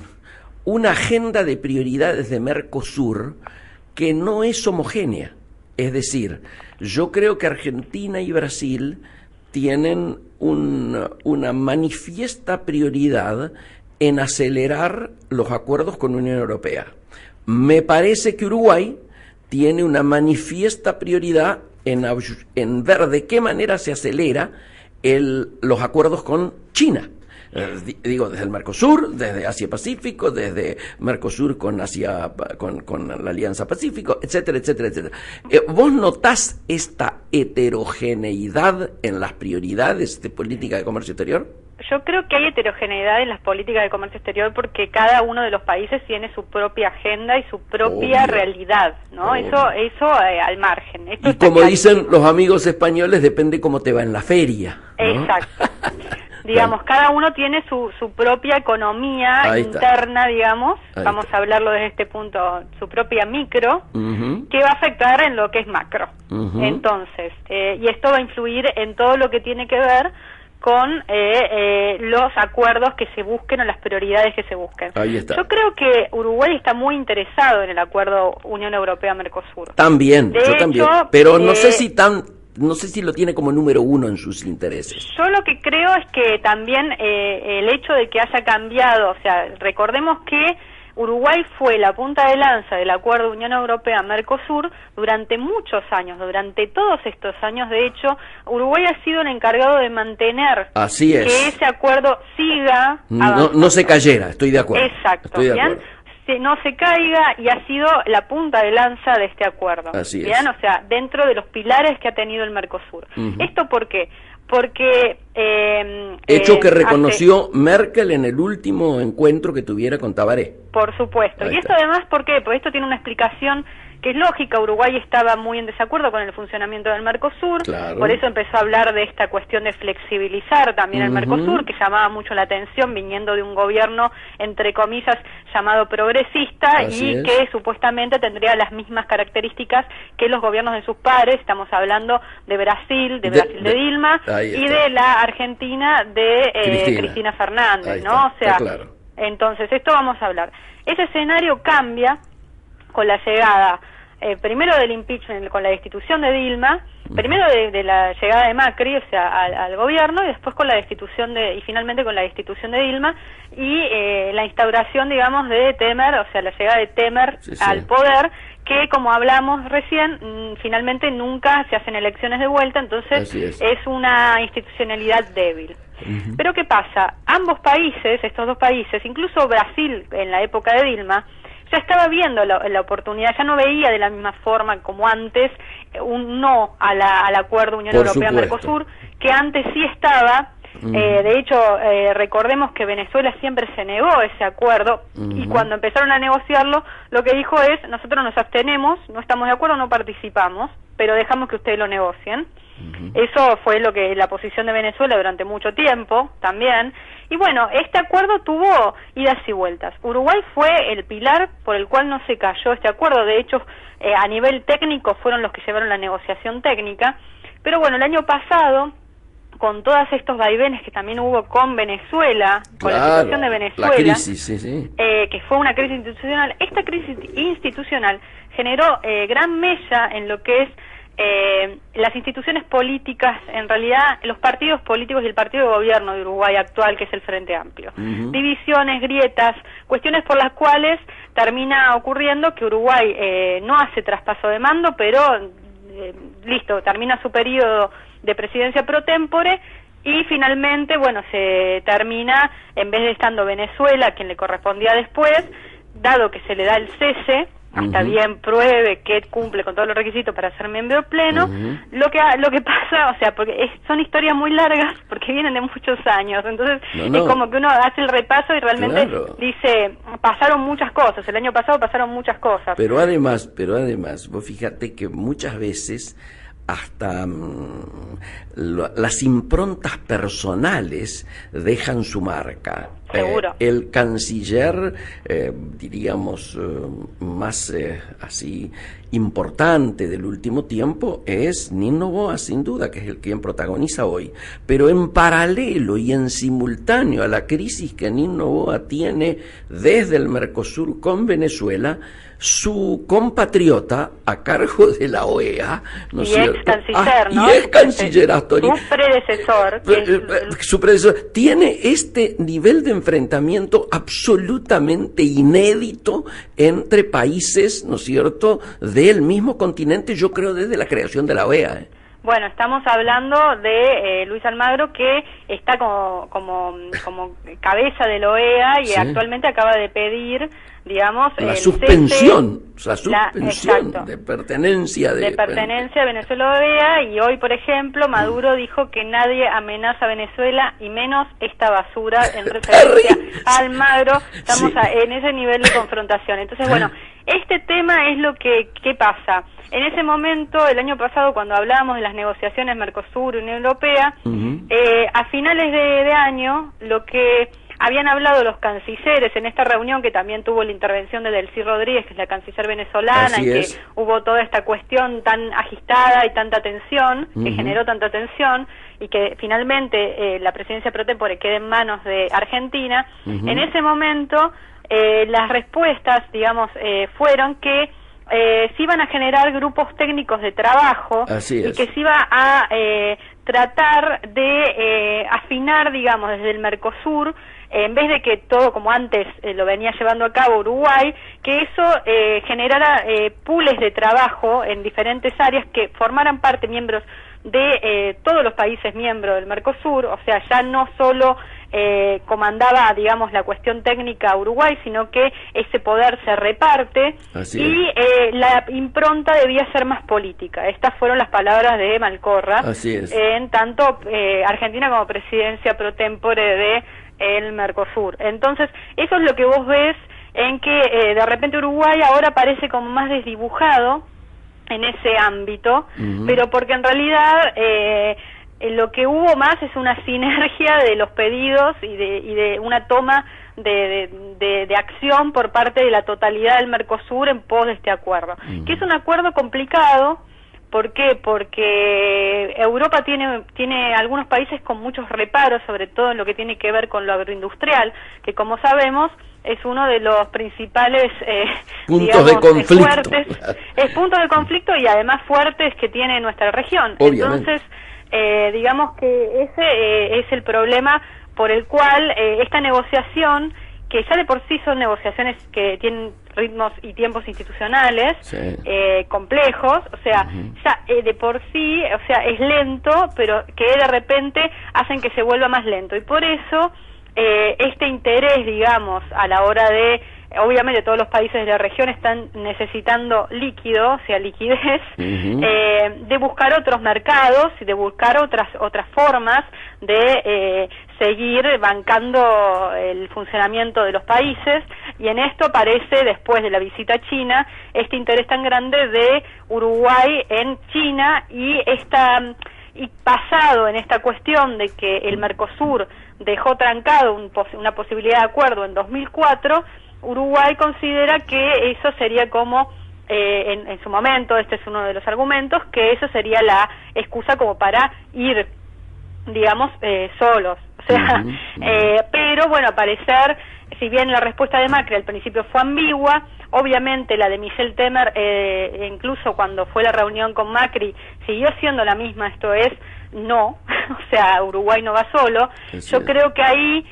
una agenda de prioridades de Mercosur que no es homogénea. Es decir, yo creo que Argentina y Brasil tienen una manifiesta prioridad en acelerar los acuerdos con la Unión Europea. Me parece que Uruguay tiene una manifiesta prioridad en ver de qué manera se acelera los acuerdos con China. Digo, desde el Mercosur, desde Asia-Pacífico, desde Mercosur con la Alianza Pacífico, etcétera, etcétera, etcétera. ¿Vos notás esta heterogeneidad en las prioridades de política de comercio exterior? Yo creo que hay heterogeneidad en las políticas de comercio exterior porque cada uno de los países tiene su propia agenda y su propia realidad, ¿no? Eso al margen. Esto y como dicen los amigos españoles, depende cómo te va en la feria, ¿no? Exacto. Digamos, cada uno tiene su propia economía interna, digamos, vamos a hablarlo desde este punto, su propia micro, que va a afectar en lo que es macro. Entonces, y esto va a influir en todo lo que tiene que ver con los acuerdos que se busquen o las prioridades que se busquen. Ahí está. Yo creo que Uruguay está muy interesado en el acuerdo Unión Europea-Mercosur. También, yo también, pero no sé si lo tiene como número uno en sus intereses. Yo lo que creo es que también el hecho de que haya cambiado, o sea, recordemos que Uruguay fue la punta de lanza del acuerdo Unión Europea-Mercosur durante muchos años, durante todos estos años. De hecho, Uruguay ha sido el encargado de mantener que ese acuerdo siga avanzando. No se cayera, estoy de acuerdo. Exacto, ¿bien? No se caiga, y ha sido la punta de lanza de este acuerdo. Así ¿bien? O sea, dentro de los pilares que ha tenido el Mercosur. ¿Esto por qué? Porque hecho que reconoció Merkel en el último encuentro que tuviera con Tabaré. Por supuesto. Y esto además, ¿por qué? Porque esto tiene una explicación que es lógica. Uruguay estaba muy en desacuerdo con el funcionamiento del Mercosur, por eso empezó a hablar de esta cuestión de flexibilizar también el Mercosur, que llamaba mucho la atención viniendo de un gobierno, entre comillas, llamado progresista, que supuestamente tendría las mismas características que los gobiernos de sus pares. Estamos hablando de Brasil, de Dilma, y de la Argentina de Cristina Fernández, ¿no? O sea, entonces esto vamos a hablar. Ese escenario cambia con la llegada, primero del impeachment, con la destitución de Dilma, primero de la llegada de Macri, o sea, al gobierno, y después con la destitución y finalmente con la destitución de Dilma, y la instauración, digamos, de Temer, o sea, la llegada de Temer al poder, que, como hablamos recién, finalmente nunca se hacen elecciones de vuelta, entonces es una institucionalidad débil. Pero ¿qué pasa? Ambos países, estos dos países, incluso Brasil en la época de Dilma, ya estaba viendo la oportunidad, ya no veía de la misma forma como antes un no al acuerdo Unión Europea-Mercosur, que antes sí estaba. De hecho, recordemos que Venezuela siempre se negó ese acuerdo, y cuando empezaron a negociarlo, lo que dijo es: nosotros nos abstenemos, no estamos de acuerdo, no participamos, pero dejamos que ustedes lo negocien. Eso fue la posición de Venezuela durante mucho tiempo también. Y bueno, este acuerdo tuvo idas y vueltas. Uruguay fue el pilar por el cual no se cayó este acuerdo. De hecho, a nivel técnico fueron los que llevaron la negociación técnica. Pero bueno, el año pasado, con todos estos vaivenes que también hubo con Venezuela, con la situación de Venezuela, la crisis, que fue una crisis institucional, esta crisis institucional generó gran mella en lo que es las instituciones políticas, en realidad los partidos políticos y el partido de gobierno de Uruguay actual, que es el Frente Amplio. Divisiones, grietas, cuestiones por las cuales termina ocurriendo que Uruguay no hace traspaso de mando, pero listo, termina su periodo de presidencia pro tempore y finalmente, bueno, se termina, en vez de estando Venezuela, quien le correspondía después, dado que se le da el cese, hasta bien pruebe que cumple con todos los requisitos para ser miembro pleno, lo que pasa, o sea, porque son historias muy largas, porque vienen de muchos años, entonces es como que uno hace el repaso y realmente dice, pasaron muchas cosas, el año pasado pasaron muchas cosas. Pero además, vos fíjate que muchas veces hasta las improntas personales dejan su marca. Seguro. El canciller, diríamos, más así importante del último tiempo es Nino Noboa, sin duda, que es el quien protagoniza hoy. Pero en paralelo y en simultáneo a la crisis que Nino Noboa tiene desde el Mercosur con Venezuela, su compatriota a cargo de la OEA, ¿no es cierto? Ex canciller, ¿no? Y ex canciller Astori. Su predecesor. Su predecesor tiene este nivel de enfrentamiento absolutamente inédito entre países, ¿no es cierto?, del mismo continente, yo creo desde la creación de la OEA. Bueno, estamos hablando de Luis Almagro, que está como cabeza de la OEA y actualmente acaba de pedir, digamos, la suspensión exacto, de pertenencia a Venezuela a OEA, y hoy, por ejemplo, Maduro dijo que nadie amenaza a Venezuela y menos esta basura en referencia a Almagro. Estamos en ese nivel de confrontación. Entonces, bueno, este tema es lo que pasa. En ese momento, el año pasado, cuando hablábamos de las negociaciones Mercosur-Unión Europea, a finales de año, lo que habían hablado los cancilleres en esta reunión, que también tuvo la intervención de Delcy Rodríguez, que es la canciller venezolana, y que hubo toda esta cuestión tan agitada y tanta tensión, que generó tanta tensión, y que finalmente la presidencia pro tempore quede en manos de Argentina. En ese momento, las respuestas, digamos, fueron que se iban a generar grupos técnicos de trabajo y que se iba a tratar de afinar, digamos, desde el Mercosur, en vez de que todo como antes lo venía llevando a cabo Uruguay, que eso generara pools de trabajo en diferentes áreas que formaran parte miembros de todos los países miembros del Mercosur, o sea, ya no solo comandaba, digamos, la cuestión técnica a Uruguay, sino que ese poder se reparte y la impronta debía ser más política. Estas fueron las palabras de Malcorra en tanto Argentina como presidencia pro tempore de el Mercosur. Entonces, eso es lo que vos ves en que de repente Uruguay ahora parece como más desdibujado en ese ámbito, pero porque en realidad lo que hubo más es una sinergia de los pedidos y de una toma de acción por parte de la totalidad del Mercosur en pos de este acuerdo, que es un acuerdo complicado. ¿Por qué? Porque Europa tiene algunos países con muchos reparos, sobre todo en lo que tiene que ver con lo agroindustrial, que como sabemos es uno de los principales puntos de conflicto. Fuertes, es punto de conflicto y además fuertes que tiene nuestra región. Obviamente. Entonces, digamos que ese es el problema por el cual esta negociación, que ya de por sí son negociaciones que tienen ritmos y tiempos institucionales complejos, o sea, ya de por sí, o sea, es lento, pero que de repente hacen que se vuelva más lento. Y por eso este interés, digamos, a la hora de, obviamente todos los países de la región están necesitando líquido, o sea, liquidez, de buscar otros mercados y de buscar otras formas de seguir bancando el funcionamiento de los países, y en esto parece, después de la visita a China, este interés tan grande de Uruguay en China y basado en esta cuestión de que el Mercosur dejó trancado una posibilidad de acuerdo en 2004, Uruguay considera que eso sería como, en su momento, este es uno de los argumentos, que eso sería la excusa como para ir, digamos, solos. O sea, pero bueno, al parecer, si bien la respuesta de Macri al principio fue ambigua, obviamente la de Michel Temer, incluso cuando fue la reunión con Macri, siguió siendo la misma, esto es, no, o sea, Uruguay no va solo. Yo creo que ahí,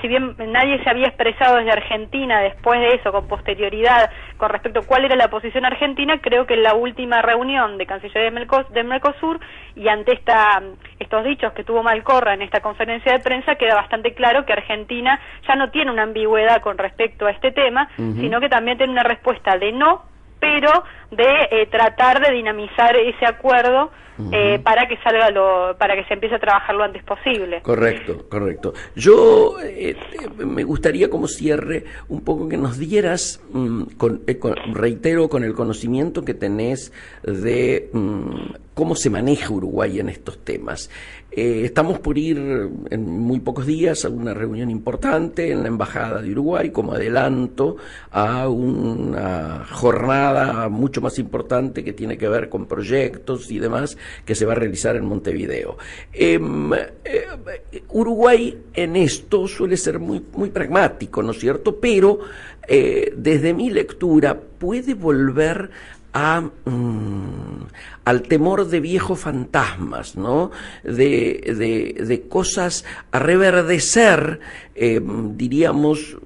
si bien nadie se había expresado desde Argentina después de eso, con posterioridad, con respecto a cuál era la posición argentina, creo que en la última reunión de Cancillería de Mercosur, y ante estos dichos que tuvo Malcorra en esta conferencia de prensa, queda bastante claro que Argentina ya no tiene una ambigüedad con respecto a este tema, sino que también tiene una respuesta de no, pero de tratar de dinamizar ese acuerdo para que para que se empiece a trabajar lo antes posible. Correcto, correcto. Yo me gustaría como cierre un poco que nos dieras, reitero, con el conocimiento que tenés de cómo se maneja Uruguay en estos temas. Estamos por ir en muy pocos días a una reunión importante en la Embajada de Uruguay como adelanto a una jornada mucho más importante que tiene que ver con proyectos y demás que se va a realizar en Montevideo. Uruguay en esto suele ser muy pragmático, ¿no es cierto? Pero desde mi lectura puede volver al temor de viejos fantasmas, ¿no? De cosas a reverdecer, diríamos,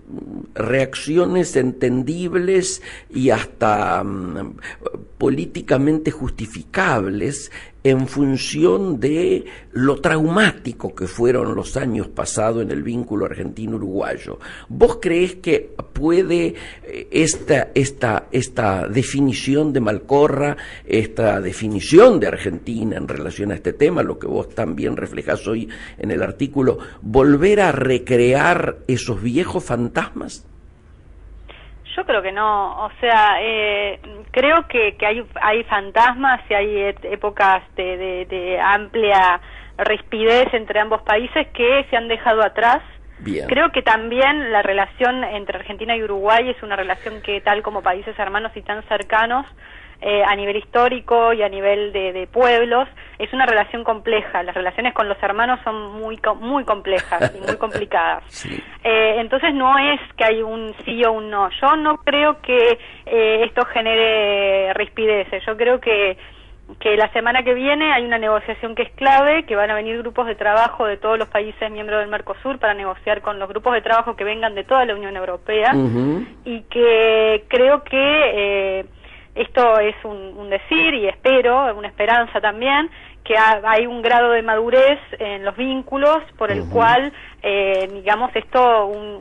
reacciones entendibles y hasta políticamente justificables en función de lo traumático que fueron los años pasados en el vínculo argentino-uruguayo. ¿Vos creés que puede esta definición de Malcorra, esta definición de Argentina en relación a este tema, lo que vos también reflejás hoy en el artículo, volver a recrear esos viejos fantasmas? Yo creo que no, o sea, creo que hay fantasmas y hay épocas de amplia rispidez entre ambos países que se han dejado atrás. Bien. Creo que también la relación entre Argentina y Uruguay es una relación que, tal como países hermanos y tan cercanos, a nivel histórico y a nivel de pueblos, es una relación compleja. Las relaciones con los hermanos son muy complejas y muy complicadas. Sí. Entonces no es que hay un sí o un no. Yo no creo que esto genere rispideces. Yo creo que la semana que viene hay una negociación que es clave, que van a venir grupos de trabajo de todos los países miembros del Mercosur para negociar con los grupos de trabajo que vengan de toda la Unión Europea, y que creo que esto es un decir, y espero, una esperanza también, que hay un grado de madurez en los vínculos por el cual, digamos,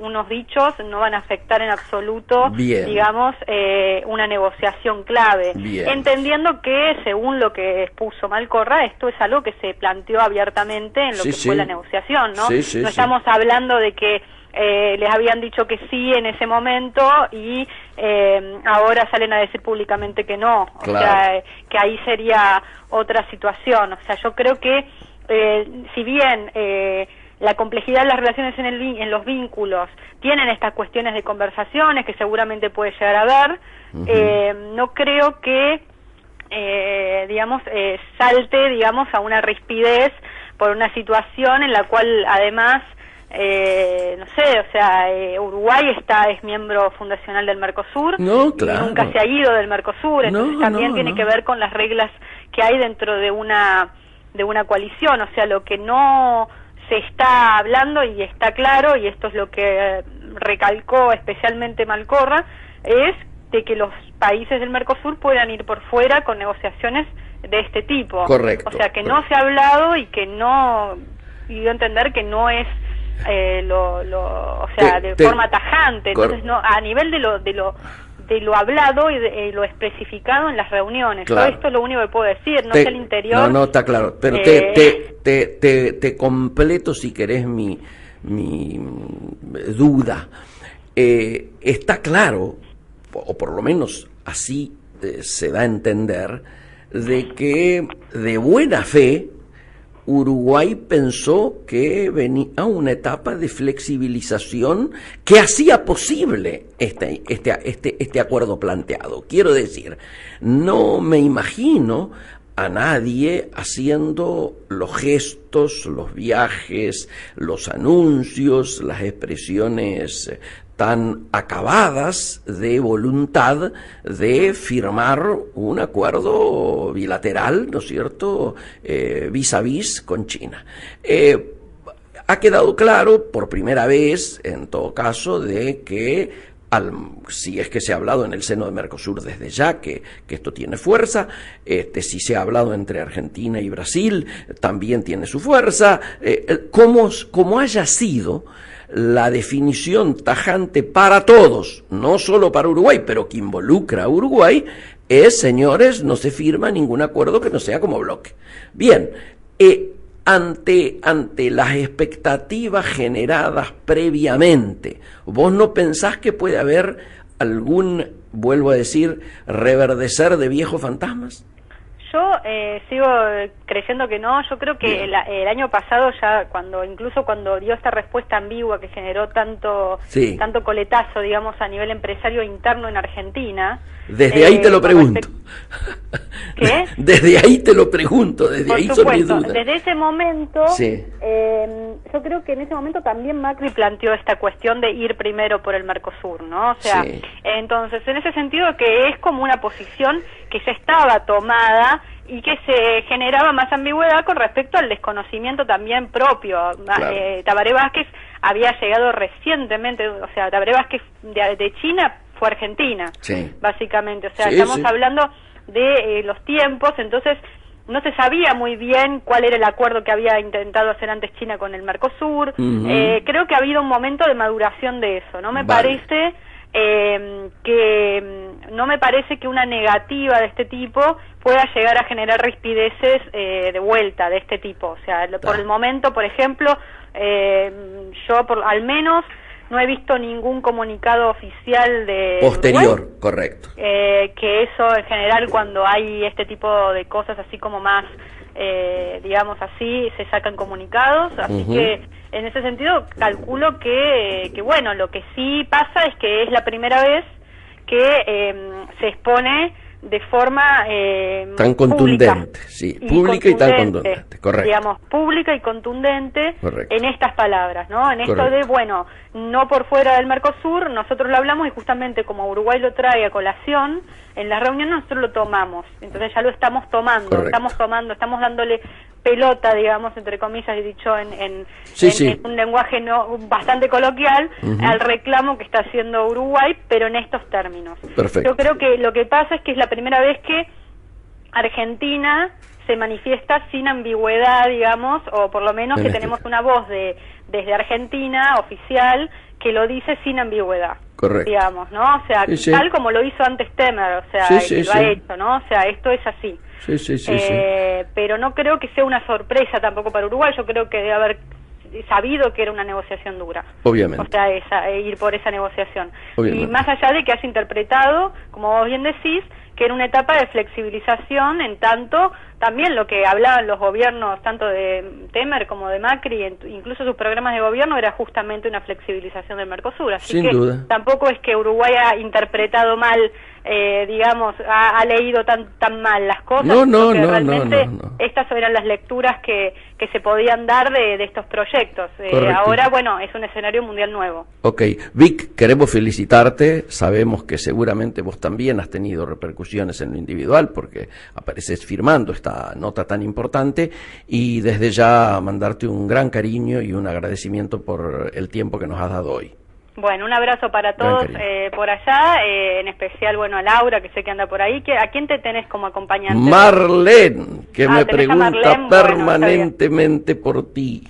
unos dichos no van a afectar en absoluto, digamos, una negociación clave. Bien. Entendiendo que, según lo que expuso Malcorra, esto es algo que se planteó abiertamente en lo que fue la negociación, ¿no? No estamos hablando de que les habían dicho que sí en ese momento y ahora salen a decir públicamente que no. Claro. O sea, que ahí sería otra situación. O sea, yo creo que si bien la complejidad de las relaciones en los vínculos tienen estas cuestiones de conversaciones que seguramente puede llegar a haber, no creo que digamos salte, digamos, a una rispidez por una situación en la cual además no sé, o sea, Uruguay es miembro fundacional del Mercosur, no, claro, nunca se ha ido del Mercosur, entonces también tiene que ver con las reglas que hay dentro de una coalición. O sea, lo que no se está hablando, y está claro, y esto es lo que recalcó especialmente Malcorra, es de que los países del Mercosur puedan ir por fuera con negociaciones de este tipo. Correcto. O sea, que no se ha hablado y que no, y dio a entender que no es o sea, de forma tajante. Entonces, no, a nivel de lo hablado y de lo especificado en las reuniones. Claro. Yo esto es lo único que puedo decir, no sé el interior. No, está claro, pero te completo, si querés, mi duda. Está claro, o por lo menos así se da a entender, de que de buena fe Uruguay pensó que venía a una etapa de flexibilización que hacía posible este acuerdo planteado. Quiero decir, no me imagino a nadie haciendo los gestos, los viajes, los anuncios, las expresiones tan acabadas de voluntad de firmar un acuerdo bilateral, ¿no es cierto?, vis a vis con China. Ha quedado claro, por primera vez, en todo caso, de que si es que se ha hablado en el seno de Mercosur desde ya, que esto tiene fuerza, si se ha hablado entre Argentina y Brasil, también tiene su fuerza, como haya sido la definición tajante para todos, no solo para Uruguay, pero que involucra a Uruguay, es, señores, no se firma ningún acuerdo que no sea como bloque. Bien, ante las expectativas generadas previamente, ¿vos no pensás que puede haber algún, vuelvo a decir, reverdecer de viejos fantasmas? Yo sigo creyendo que no. Yo creo que el año pasado ya, incluso cuando dio esta respuesta ambigua que generó tanto coletazo, digamos, a nivel empresario interno en Argentina. Desde ahí te lo pregunto. ¿Qué? Desde ahí te lo pregunto, desde ahí son mis dudas. Desde ese momento, yo creo que en ese momento también Macri planteó esta cuestión de ir primero por el Mercosur, ¿no? O sea, entonces, en ese sentido que es como una posición que ya estaba tomada y que se generaba más ambigüedad con respecto al desconocimiento también propio. Claro. Tabaré Vázquez había llegado recientemente, o sea, Tabaré Vázquez de China fue a Argentina, básicamente. O sea, estamos hablando de los tiempos, entonces no se sabía muy bien cuál era el acuerdo que había intentado hacer antes China con el Mercosur. Creo que ha habido un momento de maduración de eso. No me parece que una negativa de este tipo pueda llegar a generar rispideces de vuelta de este tipo. O sea, por el momento, por ejemplo, yo al menos no he visto ningún comunicado oficial de posterior, Uruguay, correcto. Que eso en general cuando hay este tipo de cosas así como más, digamos así, se sacan comunicados, así que en ese sentido calculo que bueno, lo que sí pasa es que es la primera vez que se expone de forma tan contundente, pública y tan contundente, correcto. Digamos, pública y contundente, correcto, en estas palabras, ¿no? En esto correcto. De, bueno, no por fuera del Mercosur, nosotros lo hablamos y justamente como Uruguay lo trae a colación, en la reunión nosotros lo tomamos, entonces ya lo estamos tomando, correcto, estamos dándole pelota, digamos, entre comillas, he dicho en un lenguaje bastante coloquial, al reclamo que está haciendo Uruguay, pero en estos términos. Perfecto. Yo creo que lo que pasa es que es la primera vez que Argentina se manifiesta sin ambigüedad, digamos, o por lo menos que tenemos una voz desde Argentina, oficial, que lo dice sin ambigüedad. Correcto. Digamos, ¿no? O sea, tal como lo hizo antes Temer, o sea, lo ha hecho, ¿no? O sea, esto es así. Pero no creo que sea una sorpresa tampoco para Uruguay. Yo creo que debe haber sabido que era una negociación dura. Obviamente. O sea, ir por esa negociación. Obviamente. Y más allá de que haya interpretado, como vos bien decís, que era una etapa de flexibilización, en tanto también lo que hablaban los gobiernos, tanto de Temer como de Macri, incluso sus programas de gobierno, era justamente una flexibilización del Mercosur. Así sin que duda. Tampoco es que Uruguay ha interpretado mal, digamos, ha leído tan mal las cosas. No. Estas eran las lecturas que se podían dar de estos proyectos. Ahora, bueno, es un escenario mundial nuevo. Ok. Vic, queremos felicitarte. Sabemos que seguramente vos también has tenido repercusiones en lo individual porque apareces firmando esta nota tan importante y desde ya mandarte un gran cariño y un agradecimiento por el tiempo que nos has dado hoy. Bueno, un abrazo para todos por allá, en especial, bueno, a Laura, que sé que anda por ahí. ¿A quién te tenés como acompañante? Marlene, que me pregunta permanentemente por ti.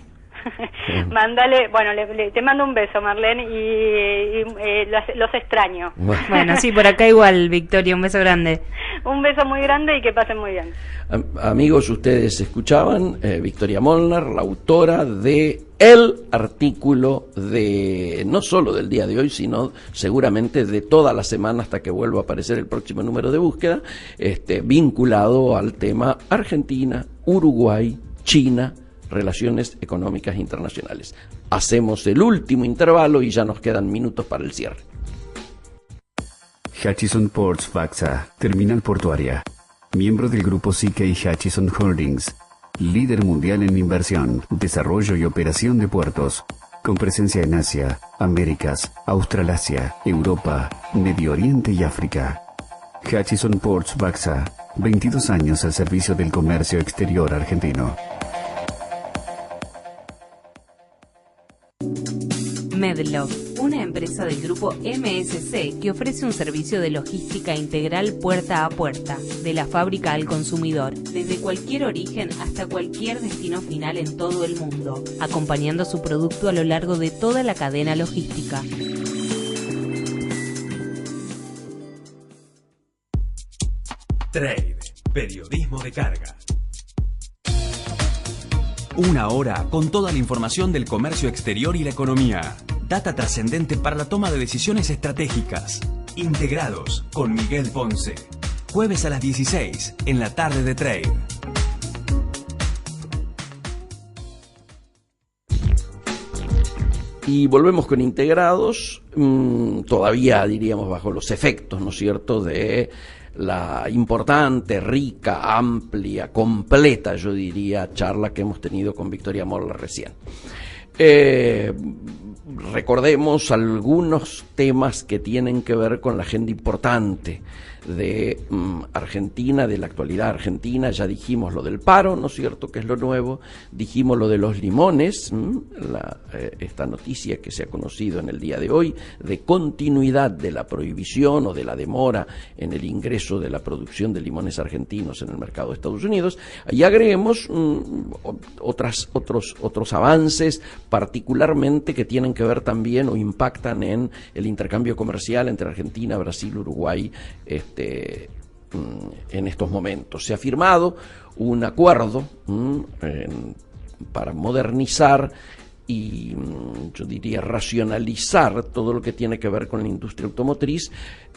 Mándale, bueno, te mando un beso, Marlene, y los extraño. Bueno, sí, por acá igual, Victoria, un beso grande. Un beso muy grande y que pasen muy bien. Amigos, ustedes escuchaban Victoria Molnar, la autora de el artículo de no solo del día de hoy, sino seguramente de toda la semana hasta que vuelva a aparecer el próximo número de búsqueda, vinculado al tema Argentina, Uruguay, China, relaciones económicas internacionales. Hacemos el último intervalo y ya nos quedan minutos para el cierre. Hutchison Ports Faxa, Terminal Portuaria. Miembro del grupo CK Hutchison Holdings, líder mundial en inversión, desarrollo y operación de puertos, con presencia en Asia, Américas, Australasia, Europa, Medio Oriente y África. Hutchison Ports Baxa, 22 años al servicio del comercio exterior argentino. Medlog, una empresa del grupo MSC que ofrece un servicio de logística integral puerta a puerta, de la fábrica al consumidor, desde cualquier origen hasta cualquier destino final en todo el mundo, acompañando su producto a lo largo de toda la cadena logística. Trade, periodismo de carga. Una hora con toda la información del comercio exterior y la economía. Data trascendente para la toma de decisiones estratégicas. Integrados con Miguel Ponce. Jueves a las 16 en la tarde de Trade. Y volvemos con Integrados, todavía diríamos bajo los efectos, ¿no es cierto?, de la importante, rica, amplia, completa, yo diría, charla que hemos tenido con Victoria Morla recién. Recordemos algunos temas que tienen que ver con la agenda importante de Argentina, de la actualidad argentina. Ya dijimos lo del paro, ¿no es cierto?, que es lo nuevo. Dijimos lo de los limones, esta noticia que se ha conocido en el día de hoy, de continuidad de la prohibición o de la demora en el ingreso de la producción de limones argentinos en el mercado de Estados Unidos. Y agreguemos otros avances, particularmente que tienen que ver también o impactan en el intercambio comercial entre Argentina, Brasil, Uruguay, en estos momentos. Se ha firmado un acuerdo para modernizar y yo diría racionalizar todo lo que tiene que ver con la industria automotriz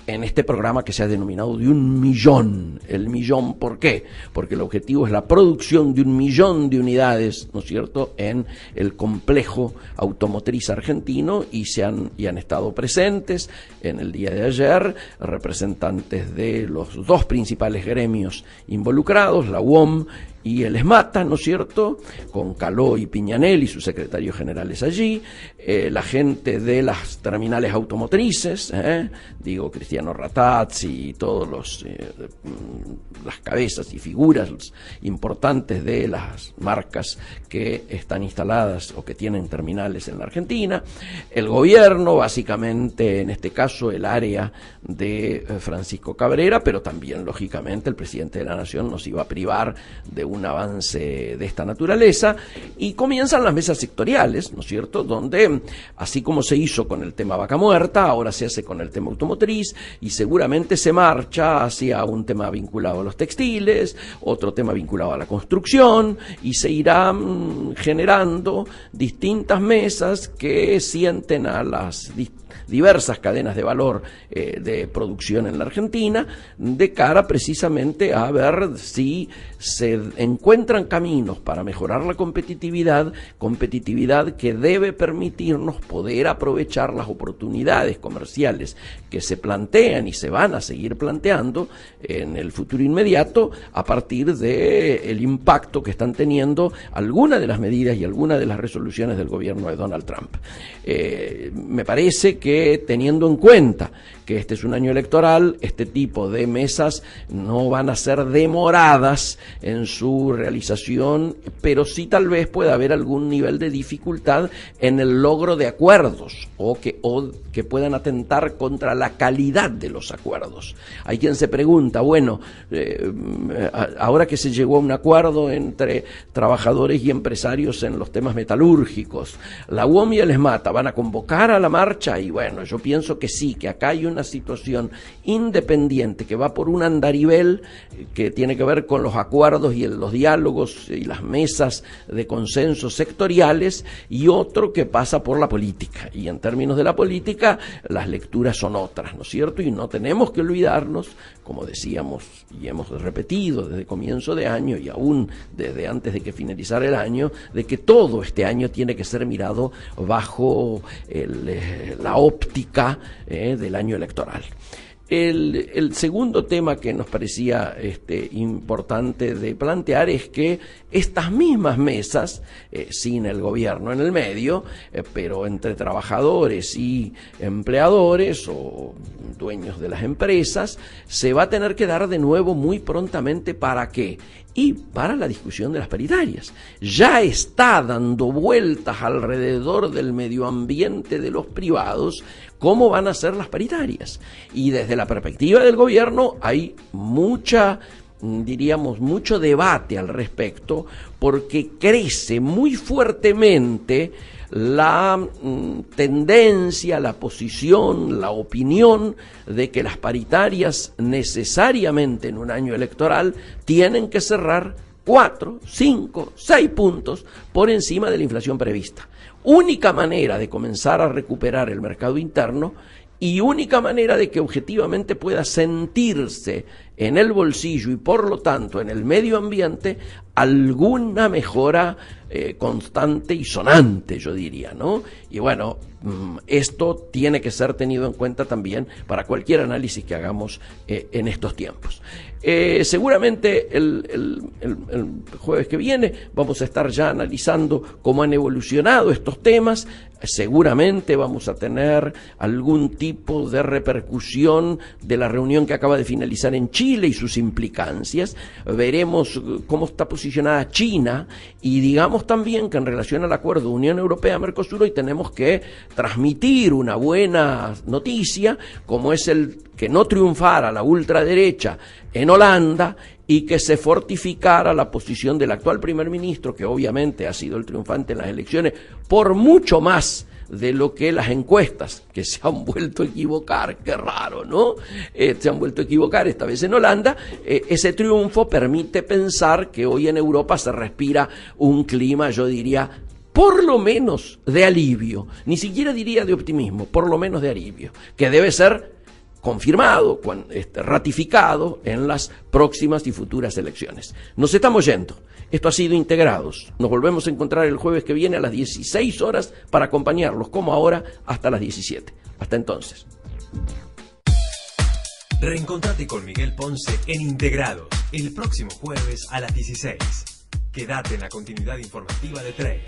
en este programa que se ha denominado de 1 millón. El millón, ¿por qué? Porque el objetivo es la producción de 1 millón de unidades, ¿no es cierto?, en el complejo automotriz argentino, y han estado presentes en el día de ayer representantes de los dos principales gremios involucrados, la UOM y el ESMATA, ¿no es cierto?, con Caló y Piñanel y sus secretarios generales allí, la gente de las terminales automotrices, digo Cristiano Ratazzi y todos las cabezas y figuras importantes de las marcas que están instaladas o que tienen terminales en la Argentina, el gobierno, básicamente en este caso el área de Francisco Cabrera, pero también lógicamente el presidente de la Nación nos iba a privar de un avance de esta naturaleza, y comienzan las mesas sectoriales, ¿no es cierto?, donde así como se hizo con el tema vaca muerta, ahora se hace con el tema automotriz, y seguramente se marcha hacia un tema vinculado a los textiles, otro tema vinculado a la construcción, y se irán generando distintas mesas que sienten a las diversas cadenas de valor de producción en la Argentina, de cara precisamente a ver si se encuentran caminos para mejorar la competitividad que debe permitirnos poder aprovechar las oportunidades comerciales que se plantean y se van a seguir planteando en el futuro inmediato a partir del impacto que están teniendo algunas de las medidas y algunas de las resoluciones del gobierno de Donald Trump. Me parece que teniendo en cuenta que este es un año electoral, este tipo de mesas no van a ser demoradas en su realización, pero sí tal vez pueda haber algún nivel de dificultad en el logro de acuerdos o que puedan atentar contra la calidad de los acuerdos. Hay quien se pregunta, bueno, ahora que se llegó a un acuerdo entre trabajadores y empresarios en los temas metalúrgicos, la UOM y el ESMATA van a convocar a la marcha, y bueno, yo pienso que sí, que acá hay una situación independiente que va por un andarivel que tiene que ver con los acuerdos y los diálogos y las mesas de consenso sectoriales, y otro que pasa por la política, y en términos de la política las lecturas son otras, ¿no es cierto? Y no tenemos que olvidarnos, como decíamos y hemos repetido desde comienzo de año y aún desde antes de que finalizara el año, de que todo este año tiene que ser mirado bajo la óptica del año electoral. El segundo tema que nos parecía importante de plantear es que estas mismas mesas, sin el gobierno en el medio, pero entre trabajadores y empleadores o dueños de las empresas, se va a tener que dar de nuevo muy prontamente. ¿Para qué? Y para la discusión de las paritarias. Ya está dando vueltas alrededor del medio ambiente de los privados cómo van a ser las paritarias. Y desde la perspectiva del gobierno hay mucho debate al respecto, porque crece muy fuertemente la tendencia, la posición, la opinión de que las paritarias necesariamente en un año electoral tienen que cerrar 4, 5, 6 puntos por encima de la inflación prevista. Única manera de comenzar a recuperar el mercado interno y única manera de que objetivamente pueda sentirse en el bolsillo y por lo tanto en el medio ambiente alguna mejora constante y sonante, yo diría, ¿no? Y bueno, esto tiene que ser tenido en cuenta también para cualquier análisis que hagamos en estos tiempos. Seguramente el jueves que viene vamos a estar ya analizando cómo han evolucionado estos temas. Seguramente vamos a tener algún tipo de repercusión de la reunión que acaba de finalizar en Chile y sus implicancias. Veremos cómo está posicionada China y digamos también que en relación al acuerdo Unión Europea-Mercosur hoy tenemos que transmitir una buena noticia, como es el que no triunfara la ultraderecha en Holanda y que se fortificara la posición del actual primer ministro, que obviamente ha sido el triunfante en las elecciones por mucho más de lo que las encuestas, que se han vuelto a equivocar, qué raro, ¿no? Se han vuelto a equivocar esta vez en Holanda. Ese triunfo permite pensar que hoy en Europa se respira un clima, yo diría, por lo menos de alivio, ni siquiera diría de optimismo, por lo menos de alivio, que debe ser confirmado, ratificado en las próximas y futuras elecciones. Nos estamos yendo. Esto ha sido Integrados. Nos volvemos a encontrar el jueves que viene a las 16 horas para acompañarlos, como ahora, hasta las 17. Hasta entonces. Reencontrate con Miguel Ponce en Integrados el próximo jueves a las 16. Quédate en la continuidad informativa de Trade.